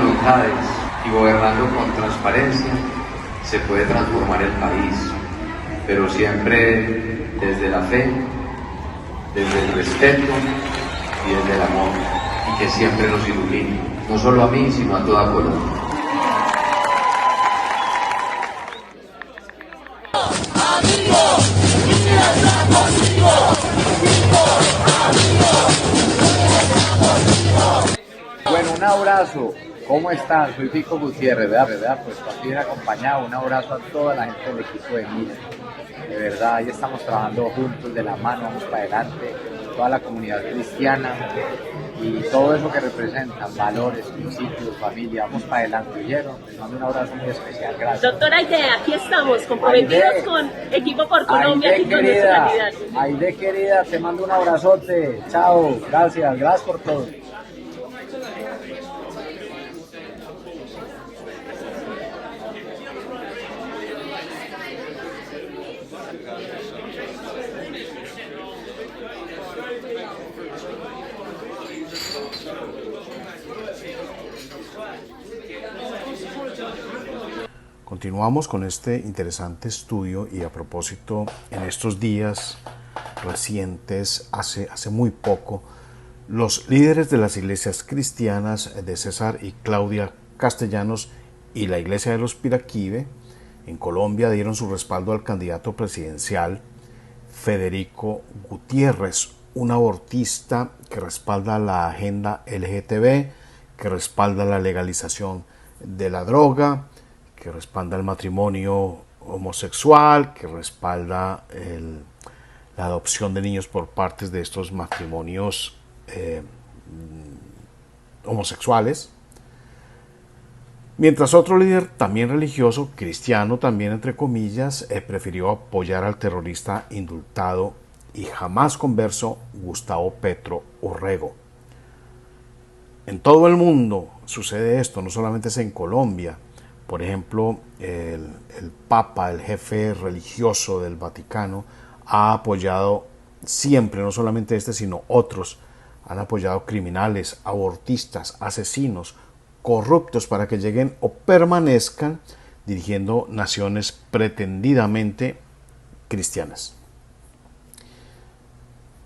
voluntades y gobernando con transparencia se puede transformar el país, pero siempre desde la fe, desde el respeto y desde el amor, y que siempre nos ilumine, no solo a mí, sino a toda Colombia. Bueno, un abrazo. ¿Cómo están? Soy Pico Gutiérrez, ¿verdad? Pues aquí bien acompañado. Un abrazo a toda la gente del equipo de Mira. De verdad, ahí estamos trabajando juntos, de la mano, vamos para adelante. Toda la comunidad cristiana y todo eso que representan, valores, principios, familia, vamos para adelante. ¿Oyeron? Les mando un abrazo muy especial. Gracias. Doctora Aide, aquí estamos, comprometidos con Equipo por Colombia y con nuestro candidato. Aide querida, te mando un abrazote. Chao, gracias por todo. Continuamos con este interesante estudio y a propósito, en estos días recientes, hace muy poco, los líderes de las iglesias cristianas de César y Claudia Castellanos y la iglesia de los Piraquive en Colombia dieron su respaldo al candidato presidencial Federico Gutiérrez, un abortista que respalda la agenda LGTB, que respalda la legalización de la droga, que respalda el matrimonio homosexual, que respalda la adopción de niños por partes de estos matrimonios homosexuales. Mientras otro líder, también religioso, cristiano también entre comillas, prefirió apoyar al terrorista indultado y jamás converso Gustavo Petro Urrego. En todo el mundo sucede esto, no solamente es en Colombia. Por ejemplo, el Papa, el jefe religioso del Vaticano, ha apoyado siempre, no solamente este, sino otros, han apoyado criminales, abortistas, asesinos, corruptos para que lleguen o permanezcan dirigiendo naciones pretendidamente cristianas.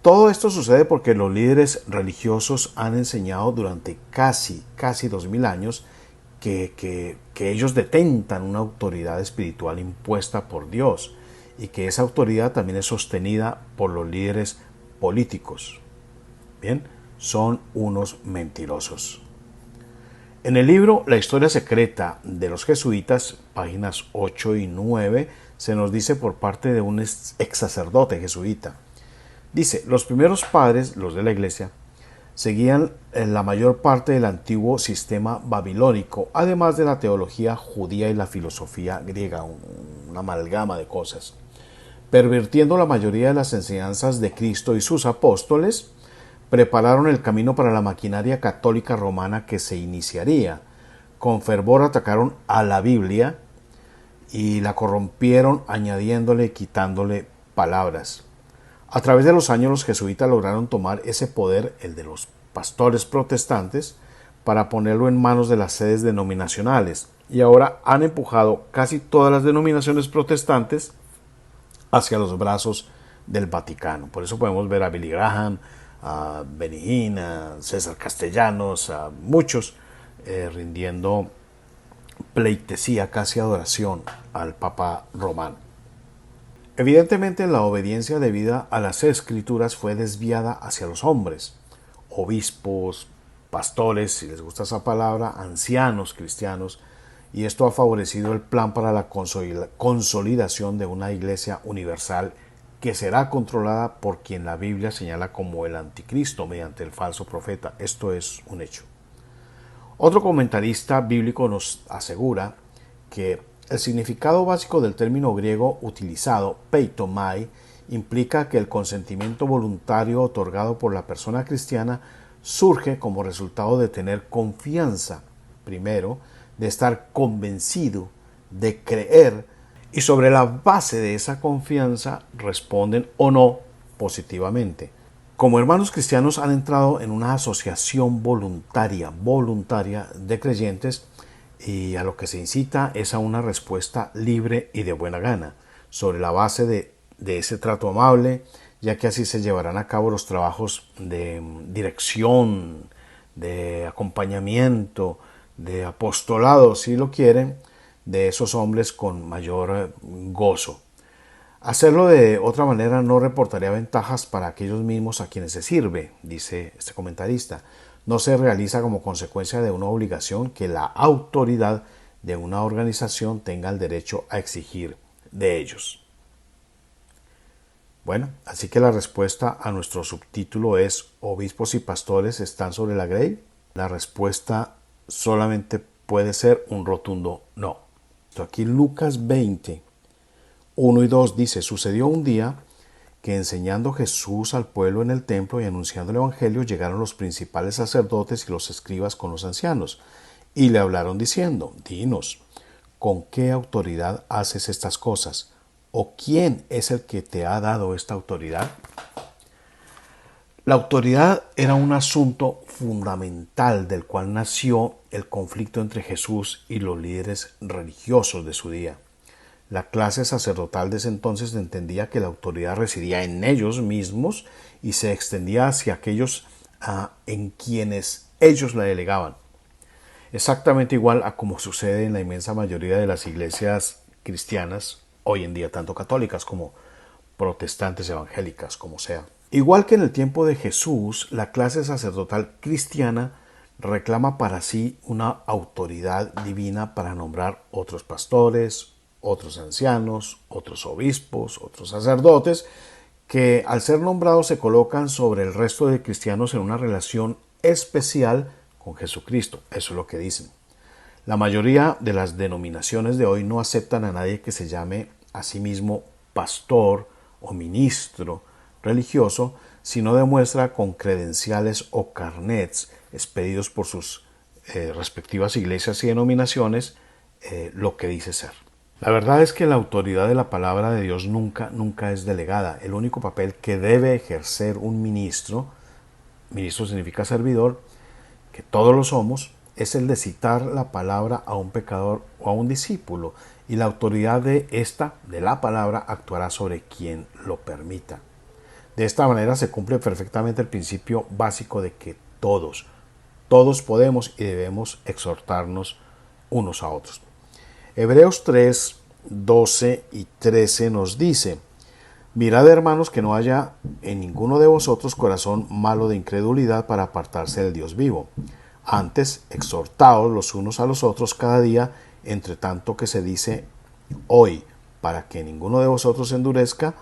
Todo esto sucede porque los líderes religiosos han enseñado durante casi 2000 años que ellos detentan una autoridad espiritual impuesta por Dios y que esa autoridad también es sostenida por los líderes políticos. Bien, son unos mentirosos. En el libro La historia secreta de los jesuitas, páginas 8 y 9, se nos dice por parte de un ex sacerdote jesuita. Dice, los primeros padres, los de la iglesia, seguían la mayor parte del antiguo sistema babilónico, además de la teología judía y la filosofía griega, una amalgama de cosas. Pervirtiendo la mayoría de las enseñanzas de Cristo y sus apóstoles, prepararon el camino para la maquinaria católica romana que se iniciaría. Con fervor atacaron a la Biblia y la corrompieron añadiéndole y quitándole palabras. A través de los años los jesuitas lograron tomar ese poder, el de los pastores protestantes, para ponerlo en manos de las sedes denominacionales, y ahora han empujado casi todas las denominaciones protestantes hacia los brazos del Vaticano. Por eso podemos ver a Billy Graham, a Benny Hinn, a César Castellanos, a muchos rindiendo pleitesía, casi adoración al Papa Romano. Evidentemente la obediencia debida a las escrituras fue desviada hacia los hombres, obispos, pastores, si les gusta esa palabra, ancianos cristianos, y esto ha favorecido el plan para la consolidación de una iglesia universal que será controlada por quien la Biblia señala como el anticristo mediante el falso profeta. Esto es un hecho. Otro comentarista bíblico nos asegura que el significado básico del término griego utilizado, peitomai, implica que el consentimiento voluntario otorgado por la persona cristiana surge como resultado de tener confianza, primero, de estar convencido, de creer, y sobre la base de esa confianza responden o no positivamente. Como hermanos cristianos han entrado en una asociación voluntaria de creyentes, y a lo que se incita es a una respuesta libre y de buena gana, sobre la base de ese trato amable, ya que así se llevarán a cabo los trabajos de dirección, de acompañamiento, de apostolado, si lo quieren, de esos hombres con mayor gozo. Hacerlo de otra manera no reportaría ventajas para aquellos mismos a quienes se sirve, dice este comentarista. No se realiza como consecuencia de una obligación que la autoridad de una organización tenga el derecho a exigir de ellos. Bueno, así que la respuesta a nuestro subtítulo es: ¿obispos y pastores están sobre la grey? La respuesta solamente puede ser un rotundo no. Aquí Lucas 20, 1 y 2 dice: sucedió un día que enseñando Jesús al pueblo en el templo y anunciando el evangelio, llegaron los principales sacerdotes y los escribas con los ancianos, y le hablaron diciendo: dinos, ¿con qué autoridad haces estas cosas? ¿O quién es el que te ha dado esta autoridad? La autoridad era un asunto fundamental del cual nació el conflicto entre Jesús y los líderes religiosos de su día. La clase sacerdotal de ese entonces entendía que la autoridad residía en ellos mismos y se extendía hacia aquellos en quienes ellos la delegaban. Exactamente igual a como sucede en la inmensa mayoría de las iglesias cristianas hoy en día, tanto católicas como protestantes, evangélicas, como sea. Igual que en el tiempo de Jesús, la clase sacerdotal cristiana reclama para sí una autoridad divina para nombrar otros pastores, otros ancianos, otros obispos, otros sacerdotes, que al ser nombrados se colocan sobre el resto de cristianos en una relación especial con Jesucristo. Eso es lo que dicen. La mayoría de las denominaciones de hoy no aceptan a nadie que se llame a sí mismo pastor o ministro religioso, sino demuestra con credenciales o carnets expedidos por sus respectivas iglesias y denominaciones lo que dice ser. La verdad es que la autoridad de la palabra de Dios nunca es delegada. El único papel que debe ejercer un ministro significa servidor, que todos lo somos, es el de citar la palabra a un pecador o a un discípulo, y la autoridad de la palabra, actuará sobre quien lo permita. De esta manera se cumple perfectamente el principio básico de que todos podemos y debemos exhortarnos unos a otros. Hebreos 3, 12 y 13 nos dice: mirad, hermanos, que no haya en ninguno de vosotros corazón malo de incredulidad para apartarse del Dios vivo. Antes, exhortaos los unos a los otros cada día, entre tanto que se dice hoy, para que ninguno de vosotros se endurezca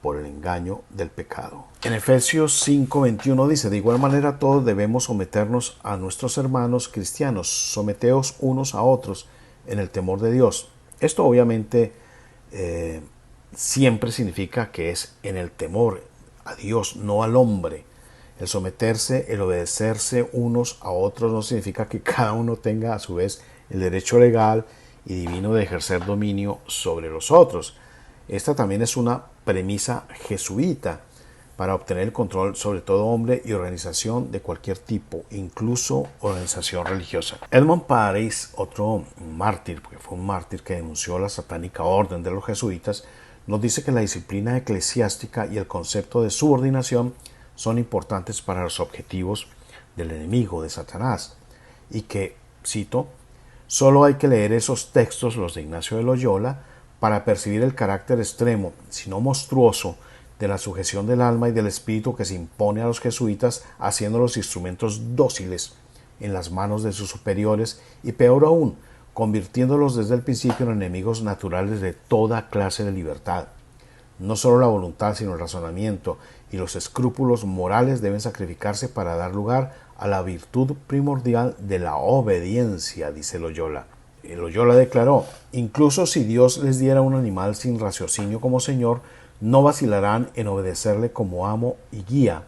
por el engaño del pecado. En Efesios 5:21 dice: de igual manera todos debemos someternos a nuestros hermanos cristianos. Someteos unos a otros en el temor de Dios. Esto obviamente siempre significa que es en el temor a Dios, no al hombre. El someterse, el obedecerse unos a otros no significa que cada uno tenga a su vez el derecho legal y divino de ejercer dominio sobre los otros. Esta también es una premisa jesuita para obtener el control sobre todo hombre y organización de cualquier tipo, incluso organización religiosa. Edmund Paris, otro mártir, porque fue un mártir que denunció la satánica orden de los jesuitas, nos dice que la disciplina eclesiástica y el concepto de subordinación son importantes para los objetivos del enemigo, de Satanás, y que, cito, solo hay que leer esos textos, los de Ignacio de Loyola, para percibir el carácter extremo, si no monstruoso, de la sujeción del alma y del espíritu que se impone a los jesuitas, haciéndolos instrumentos dóciles en las manos de sus superiores y, peor aún, convirtiéndolos desde el principio en enemigos naturales de toda clase de libertad. No solo la voluntad, sino el razonamiento y los escrúpulos morales deben sacrificarse para dar lugar a la virtud primordial de la obediencia, dice Loyola. Loyola declaró: incluso si Dios les diera un animal sin raciocinio como Señor, no vacilarán en obedecerle como amo y guía,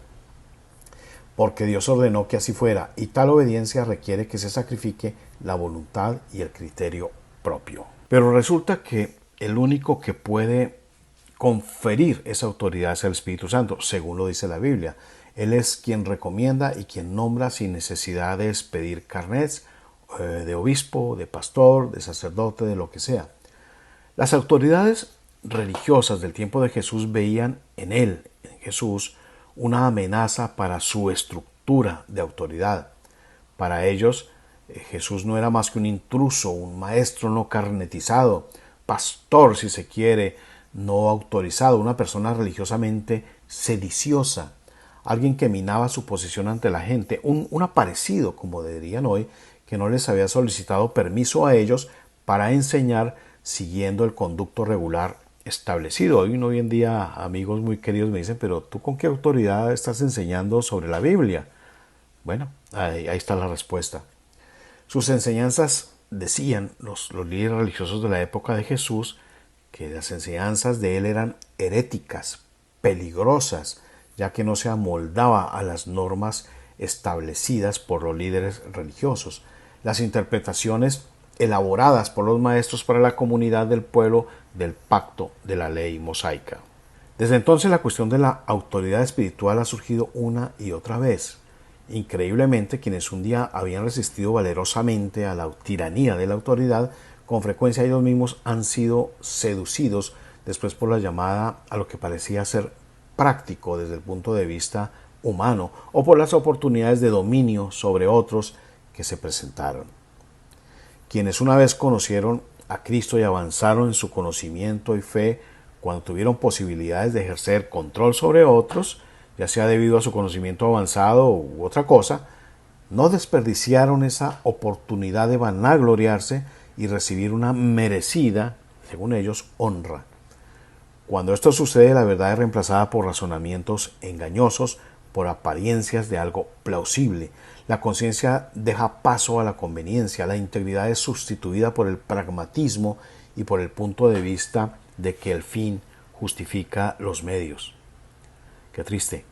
porque Dios ordenó que así fuera, y tal obediencia requiere que se sacrifique la voluntad y el criterio propio. Pero resulta que el único que puede conferir esa autoridad es el Espíritu Santo, según lo dice la Biblia. Él es quien recomienda y quien nombra sin necesidad de pedir carnets de obispo, de pastor, de sacerdote, de lo que sea. Las autoridades religiosas del tiempo de Jesús veían en él, en Jesús, una amenaza para su estructura de autoridad. Para ellos, Jesús no era más que un intruso, un maestro no carnetizado, pastor si se quiere, no autorizado, una persona religiosamente sediciosa, alguien que minaba su posición ante la gente, un aparecido, como dirían hoy, que no les había solicitado permiso a ellos para enseñar siguiendo el conducto regular establecido. Hoy en día amigos muy queridos me dicen, pero ¿tú con qué autoridad estás enseñando sobre la Biblia? Bueno, ahí está la respuesta. Sus enseñanzas, decían los líderes religiosos de la época de Jesús, que las enseñanzas de él eran heréticas, peligrosas, ya que no se amoldaba a las normas establecidas por los líderes religiosos. Las interpretaciones elaboradas por los maestros para la comunidad del pueblo del pacto de la ley mosaica. Desde entonces la cuestión de la autoridad espiritual ha surgido una y otra vez. Increíblemente, quienes un día habían resistido valerosamente a la tiranía de la autoridad, con frecuencia ellos mismos han sido seducidos después por la llamada a lo que parecía ser práctico desde el punto de vista humano o por las oportunidades de dominio sobre otros que se presentaron. Quienes una vez conocieron a Cristo y avanzaron en su conocimiento y fe, cuando tuvieron posibilidades de ejercer control sobre otros, ya sea debido a su conocimiento avanzado u otra cosa, no desperdiciaron esa oportunidad de vanagloriarse y recibir una merecida, según ellos, honra. Cuando esto sucede, la verdad es reemplazada por razonamientos engañosos, por apariencias de algo plausible. La conciencia deja paso a la conveniencia, la integridad es sustituida por el pragmatismo y por el punto de vista de que el fin justifica los medios. Qué triste.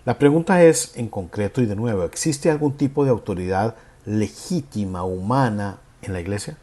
La pregunta es, en concreto y de nuevo, ¿existe algún tipo de autoridad legítima, humana en la Iglesia?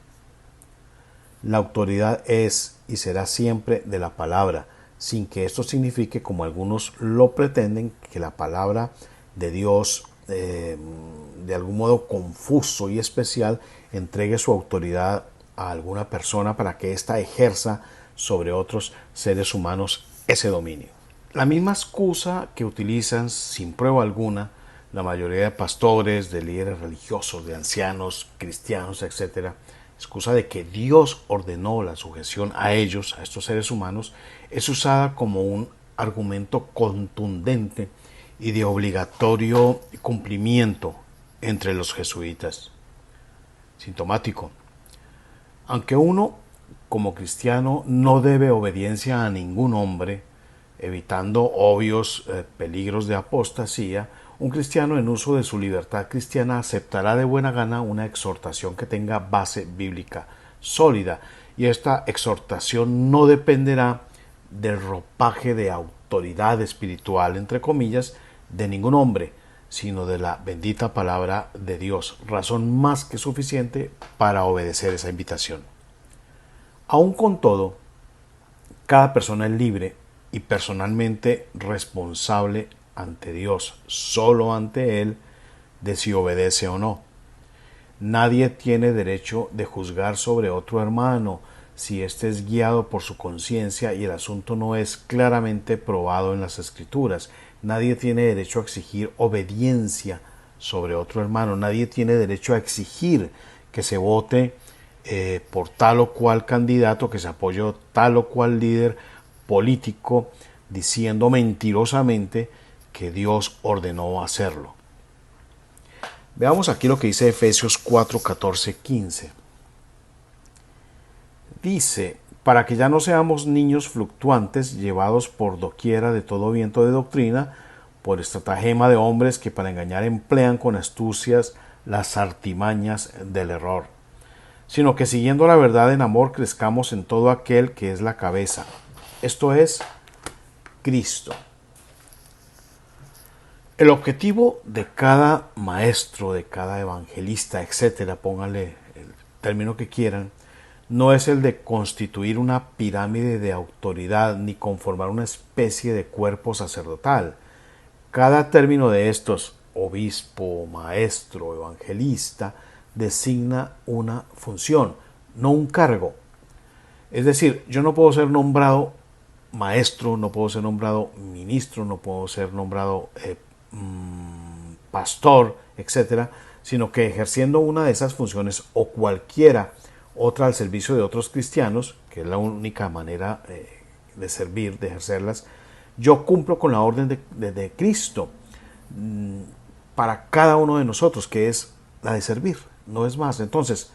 La autoridad es y será siempre de la palabra, sin que esto signifique, como algunos lo pretenden, que la palabra de Dios, de algún modo confuso y especial, entregue su autoridad a alguna persona para que ésta ejerza sobre otros seres humanos ese dominio. La misma excusa que utilizan sin prueba alguna la mayoría de pastores, de líderes religiosos, de ancianos, cristianos, etc., excusa de que Dios ordenó la sujeción a ellos, a estos seres humanos, es usada como un argumento contundente y de obligatorio cumplimiento entre los jesuitas. Sintomático. Aunque uno, como cristiano, no debe obediencia a ningún hombre, evitando obvios peligros de apostasía, un cristiano en uso de su libertad cristiana aceptará de buena gana una exhortación que tenga base bíblica sólida, y esta exhortación no dependerá del ropaje de autoridad espiritual, entre comillas, de ningún hombre, sino de la bendita palabra de Dios, razón más que suficiente para obedecer esa invitación. Aun con todo, cada persona es libre y personalmente responsable ante Dios, solo ante Él, de si obedece o no. Nadie tiene derecho de juzgar sobre otro hermano si éste es guiado por su conciencia y el asunto no es claramente probado en las Escrituras. Nadie tiene derecho a exigir obediencia sobre otro hermano. Nadie tiene derecho a exigir que se vote por tal o cual candidato, que se apoye tal o cual líder político, diciendo mentirosamente que Dios ordenó hacerlo. Veamos aquí lo que dice Efesios 4, 14, 15. Dice, para que ya no seamos niños fluctuantes, llevados por doquiera de todo viento de doctrina, por estratagema de hombres que para engañar emplean con astucias las artimañas del error, sino que siguiendo la verdad en amor crezcamos en todo aquel que es la cabeza, esto es, Cristo. El objetivo de cada maestro, de cada evangelista, etcétera, pónganle el término que quieran, no es el de constituir una pirámide de autoridad ni conformar una especie de cuerpo sacerdotal. Cada término de estos, obispo, maestro, evangelista, designa una función, no un cargo. Es decir, yo no puedo ser nombrado maestro, no puedo ser nombrado ministro, no puedo ser nombrado pastor, etcétera, sino que ejerciendo una de esas funciones o cualquiera otra al servicio de otros cristianos, que es la única manera de servir, de ejercerlas, yo cumplo con la orden de Cristo para cada uno de nosotros, que es la de servir, no es más. Entonces,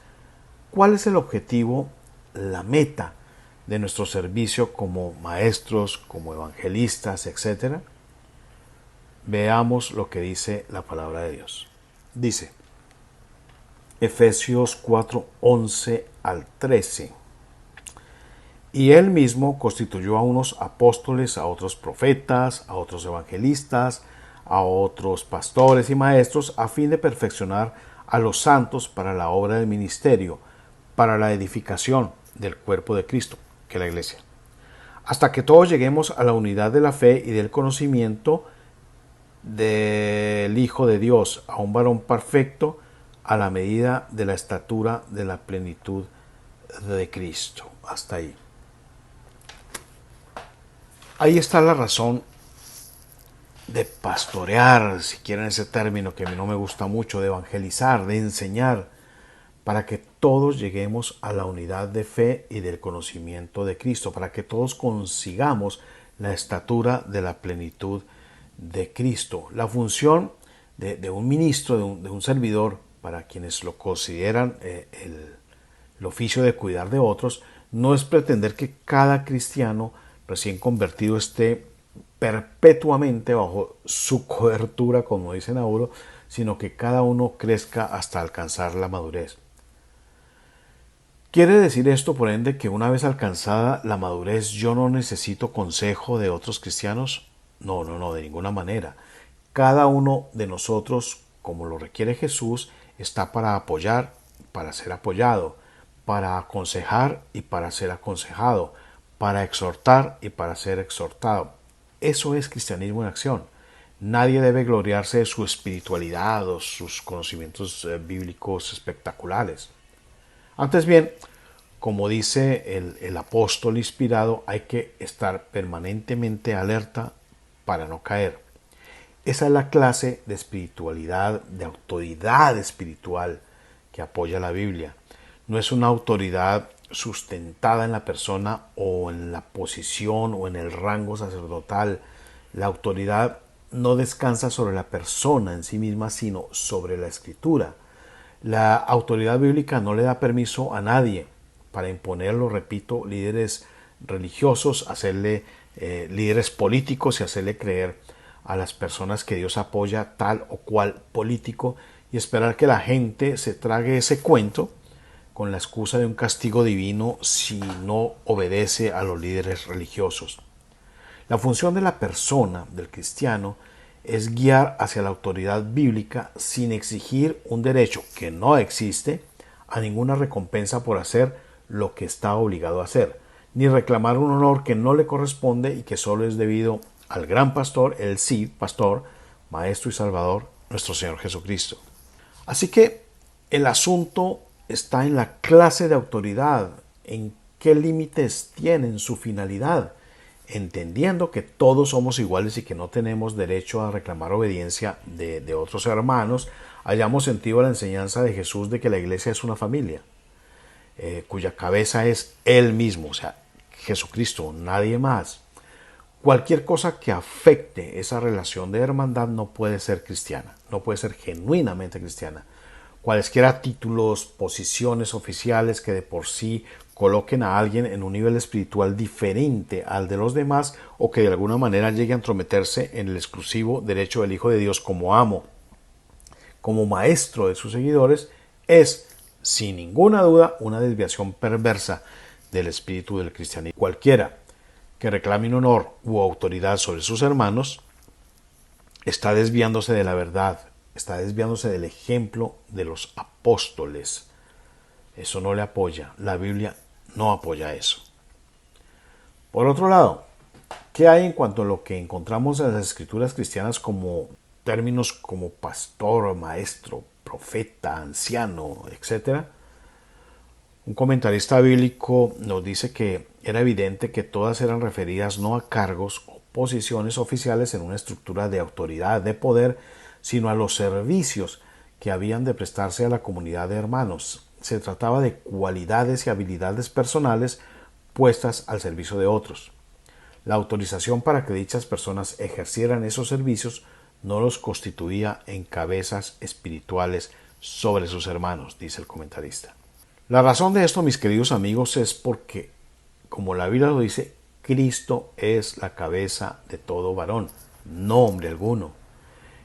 ¿cuál es el objetivo, la meta de nuestro servicio como maestros, como evangelistas, etcétera? Veamos lo que dice la palabra de Dios. Dice, Efesios 4, 11 al 13. Y él mismo constituyó a unos apóstoles, a otros profetas, a otros evangelistas, a otros pastores y maestros, a fin de perfeccionar a los santos para la obra del ministerio, para la edificación del cuerpo de Cristo, que es la iglesia, hasta que todos lleguemos a la unidad de la fe y del conocimiento del Hijo de Dios, a un varón perfecto, a la medida de la estatura de la plenitud de Cristo. Hasta ahí. Ahí está la razón de pastorear, si quieren ese término que a mí no me gusta mucho, de evangelizar, de enseñar, para que todos lleguemos a la unidad de fe y del conocimiento de Cristo, para que todos consigamos la estatura de la plenitud de Cristo. La función de un ministro, de un servidor, para quienes lo consideran el oficio de cuidar de otros, no es pretender que cada cristiano recién convertido esté perpetuamente bajo su cobertura, como dice Nauro, sino que cada uno crezca hasta alcanzar la madurez. ¿Quiere decir esto, por ende, que una vez alcanzada la madurez yo no necesito consejo de otros cristianos? No, de ninguna manera. Cada uno de nosotros, como lo requiere Jesús, está para apoyar, para ser apoyado, para aconsejar y para ser aconsejado, para exhortar y para ser exhortado. Eso es cristianismo en acción. Nadie debe gloriarse de su espiritualidad o sus conocimientos bíblicos espectaculares. Antes bien, como dice el apóstol inspirado, hay que estar permanentemente alerta para no caer. Esa es la clase de espiritualidad, de autoridad espiritual que apoya la Biblia. No es una autoridad sustentada en la persona o en la posición o en el rango sacerdotal. La autoridad no descansa sobre la persona en sí misma, sino sobre la Escritura. La autoridad bíblica no le da permiso a nadie para imponerlo, repito, líderes religiosos, hacerle líderes políticos y hacerle creer a las personas que Dios apoya tal o cual político y esperar que la gente se trague ese cuento con la excusa de un castigo divino si no obedece a los líderes religiosos. La función de la persona, del cristiano, es guiar hacia la autoridad bíblica sin exigir un derecho que no existe a ninguna recompensa por hacer lo que está obligado a hacer, ni reclamar un honor que no le corresponde y que solo es debido al gran pastor, el sí, pastor, maestro y salvador, nuestro Señor Jesucristo. Así que el asunto está en la clase de autoridad, en qué límites tienen su finalidad, entendiendo que todos somos iguales y que no tenemos derecho a reclamar obediencia de otros hermanos, hayamos sentido la enseñanza de Jesús de que la iglesia es una familia, cuya cabeza es Él mismo, o sea, Jesucristo, nadie más. Cualquier cosa que afecte esa relación de hermandad no puede ser cristiana, no puede ser genuinamente cristiana. Cualesquiera títulos, posiciones oficiales que de por sí coloquen a alguien en un nivel espiritual diferente al de los demás o que de alguna manera llegue a entrometerse en el exclusivo derecho del Hijo de Dios como amo, como maestro de sus seguidores, es, sin ninguna duda, una desviación perversa del espíritu del cristianismo. Cualquiera que reclame un honor u autoridad sobre sus hermanos está desviándose de la verdad, está desviándose del ejemplo de los apóstoles. Eso no le apoya. La Biblia no apoya eso. Por otro lado, ¿Qué hay en cuanto a lo que encontramos en las escrituras cristianas como términos como pastor, maestro, profeta, anciano, etcétera? Un comentarista bíblico nos dice que era evidente que todas eran referidas no a cargos o posiciones oficiales en una estructura de autoridad, de poder, sino a los servicios que habían de prestarse a la comunidad de hermanos. Se trataba de cualidades y habilidades personales puestas al servicio de otros. La autorización para que dichas personas ejercieran esos servicios no los constituía en cabezas espirituales sobre sus hermanos, dice el comentarista. La razón de esto, mis queridos amigos, es porque, como la Biblia lo dice, Cristo es la cabeza de todo varón, no hombre alguno.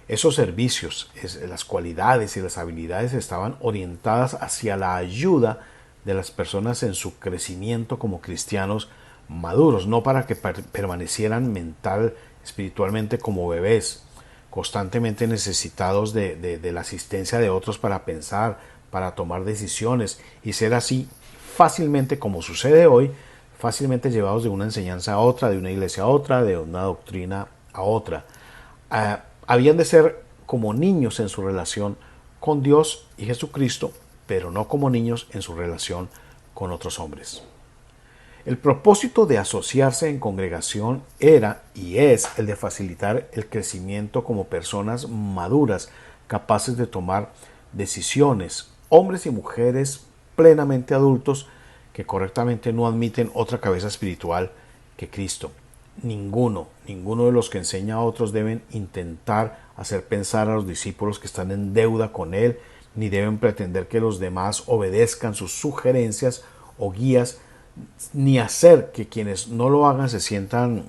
Esos servicios, las cualidades y las habilidades estaban orientadas hacia la ayuda de las personas en su crecimiento como cristianos maduros, no para que permanecieran mental, espiritualmente como bebés, constantemente necesitados de la asistencia de otros para pensar, para tomar decisiones y ser así fácilmente, como sucede hoy, fácilmente llevados de una enseñanza a otra, de una iglesia a otra, de una doctrina a otra. Habían de ser como niños en su relación con Dios y Jesucristo, pero no como niños en su relación con otros hombres. El propósito de asociarse en congregación era y es el de facilitar el crecimiento como personas maduras, capaces de tomar decisiones, hombres y mujeres plenamente adultos que correctamente no admiten otra cabeza espiritual que Cristo. Ninguno de los que enseña a otros deben intentar hacer pensar a los discípulos que están en deuda con Él, ni deben pretender que los demás obedezcan sus sugerencias o guías, ni hacer que quienes no lo hagan se sientan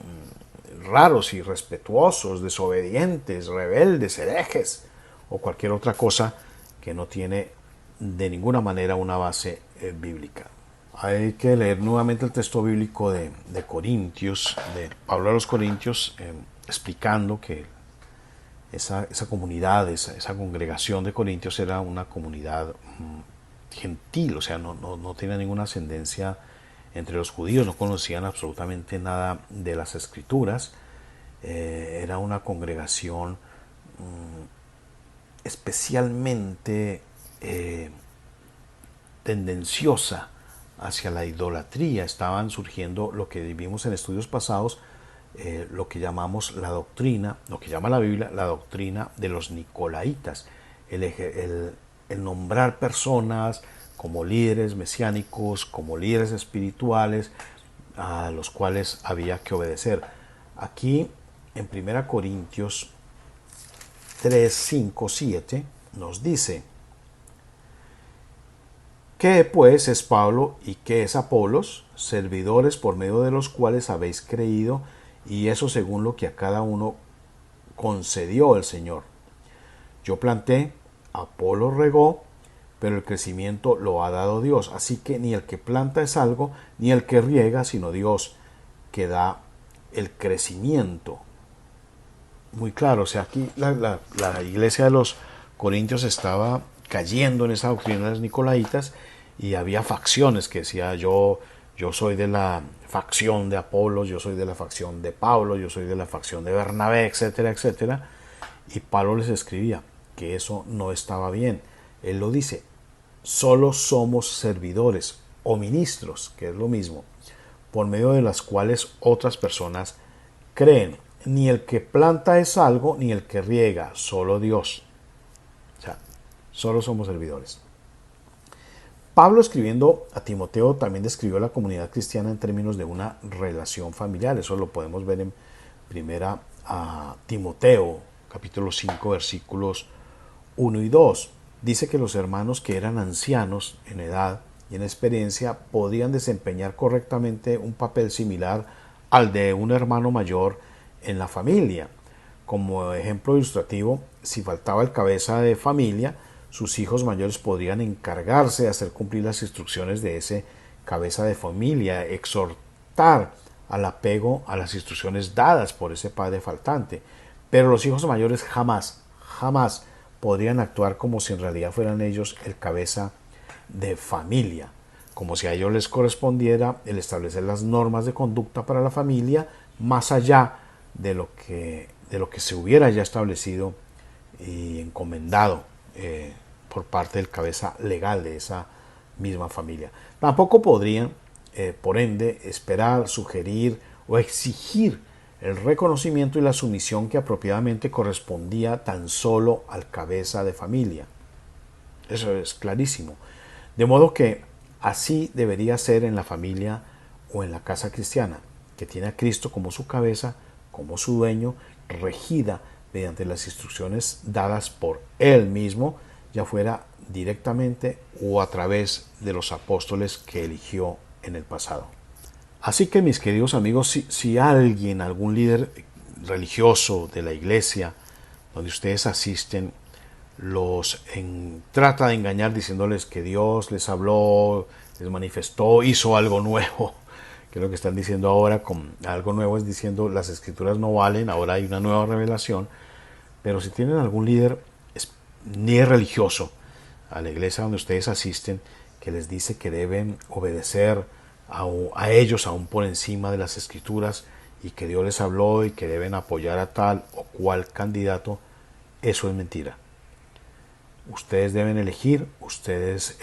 raros, irrespetuosos, desobedientes, rebeldes, herejes o cualquier otra cosa que no tiene de ninguna manera una base bíblica. Hay que leer nuevamente el texto bíblico de Corintios, de Pablo a los Corintios, explicando que esa comunidad, esa congregación de Corintios era una comunidad gentil, o sea, no tenía ninguna ascendencia entre los judíos, no conocían absolutamente nada de las escrituras. Era una congregación especialmente tendenciosa hacia la idolatría. Estaban surgiendo lo que vimos en estudios pasados, lo que llamamos la doctrina, lo que llama la Biblia, la doctrina de los nicolaitas, el nombrar personas como líderes mesiánicos, como líderes espirituales, a los cuales había que obedecer. Aquí en 1 Corintios 3, 5, 7 nos dice: ¿qué pues es Pablo y qué es Apolos? Servidores por medio de los cuales habéis creído, y eso según lo que a cada uno concedió el Señor. Yo planté, Apolos regó, pero el crecimiento lo ha dado Dios. Así que ni el que planta es algo, ni el que riega, sino Dios, que da el crecimiento. Muy claro, o sea, aquí la iglesia de los Corintios estaba cayendo en esa doctrina de los nicolaitas, y había facciones que decía yo soy de la facción de Apolos, yo soy de la facción de Pablo, yo soy de la facción de Bernabé, etcétera, etcétera. Y Pablo les escribía que eso no estaba bien. Él lo dice: solo somos servidores o ministros, que es lo mismo, por medio de las cuales otras personas creen. Ni el que planta es algo, ni el que riega, solo Dios. O sea, solo somos servidores. Pablo, escribiendo a Timoteo, también describió la comunidad cristiana en términos de una relación familiar. Eso lo podemos ver en 1 Timoteo, capítulo 5, versículos 1 y 2. Dice que los hermanos que eran ancianos en edad y en experiencia podían desempeñar correctamente un papel similar al de un hermano mayor en la familia. Como ejemplo ilustrativo, si faltaba el cabeza de familia, sus hijos mayores podrían encargarse de hacer cumplir las instrucciones de ese cabeza de familia, exhortar al apego a las instrucciones dadas por ese padre faltante. Pero los hijos mayores jamás podrían actuar como si en realidad fueran ellos el cabeza de familia, como si a ellos les correspondiera el establecer las normas de conducta para la familia, más allá de lo que se hubiera ya establecido y encomendado por parte del cabeza legal de esa misma familia. Tampoco podrían, por ende, esperar, sugerir o exigir el reconocimiento y la sumisión que apropiadamente correspondía tan solo al cabeza de familia. Eso es clarísimo. De modo que así debería ser en la familia o en la casa cristiana, que tiene a Cristo como su cabeza, como su dueño, regida mediante las instrucciones dadas por Él mismo, ya fuera directamente o a través de los apóstoles que eligió en el pasado. Así que, mis queridos amigos, si alguien, algún líder religioso de la iglesia donde ustedes asisten, trata de engañar diciéndoles que Dios les habló, les manifestó, hizo algo nuevo, que es lo que están diciendo ahora, con algo nuevo es diciendo las escrituras no valen, ahora hay una nueva revelación. Pero si tienen algún líder religioso a la iglesia donde ustedes asisten, que les dice que deben obedecer a ellos aún por encima de las escrituras y que Dios les habló y que deben apoyar a tal o cual candidato, eso es mentira. Ustedes deben elegir, ustedes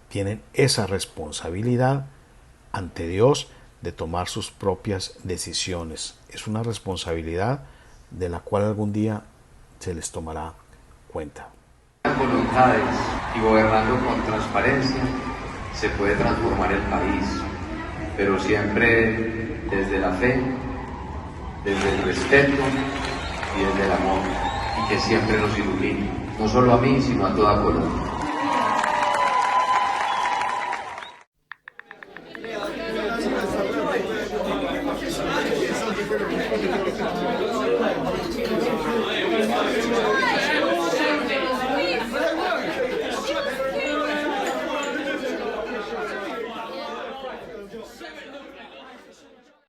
tienen esa responsabilidad ante Dios de tomar sus propias decisiones. Es una responsabilidad de la cual algún día se les tomará cuenta. Voluntades y gobernando con transparencia se puede transformar el país, pero siempre desde la fe, desde el respeto y desde el amor, y que siempre nos ilumine, no solo a mí, sino a toda Colombia.